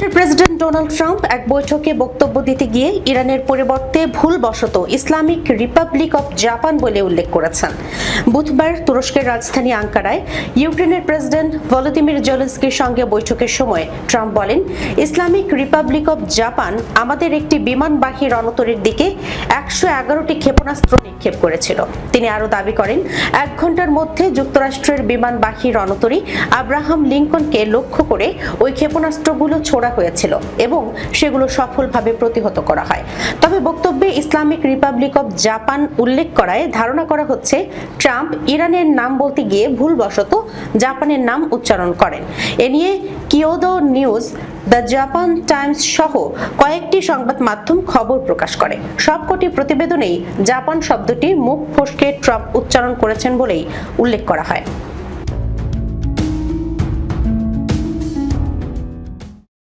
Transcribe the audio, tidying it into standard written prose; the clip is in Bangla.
মার্কিন প্রেসিডেন্ট ডোনাল্ড ট্রাম্প এক বৈঠকে বক্তব্য দিতে গিয়ে ইরানের পরিবর্তে ভুলবশত ইসলামিক রিপাবলিক অব জাপান বলে উল্লেখ করেছেন। বুধবার তুরস্কের রাজধানী আঙ্কারায় ইউক্রেনের প্রেসিডেন্ট ভলোদিমির জেলেনস্কির সঙ্গে বৈঠকের সময় ট্রাম্প বলেন, ইসলামিক রিপাবলিক অব জাপান আমাদের একটি বিমানবাহী রণতরীর দিকে 111টি ক্ষেপণাস্ত্র নিক্ষেপ করেছিল। তিনি আরও দাবি করেন, 1 ঘন্টার মধ্যে যুক্তরাষ্ট্রের বিমানবাহী রণতরী আব্রাহাম লিঙ্কনকে লক্ষ্য করে ওই ক্ষেপণাস্ত্রগুলো ছোড়া হয়েছিল এবং সেগুলো সফলভাবে প্রতিহত করা হয়। তবে বক্তব্যে ইসলামিক রিপাবলিক অব জাপান উল্লেখ করায় ধারণা করা হচ্ছে ট্রাম্প ইরানের নাম বলতে গিয়ে ভুলবশত জাপানের নাম উচ্চারণ করেন। এ নিয়ে কিয়োদো নিউজ, দ্য জাপান টাইমস সহ কয়েকটি সংবাদ মাধ্যম খবর প্রকাশ করে। সবকটি প্রতিবেদনেই জাপান শব্দটি মুখ ফসকে ট্রাম্প উচ্চারণ করেছেন বলেই উল্লেখ করা হয়।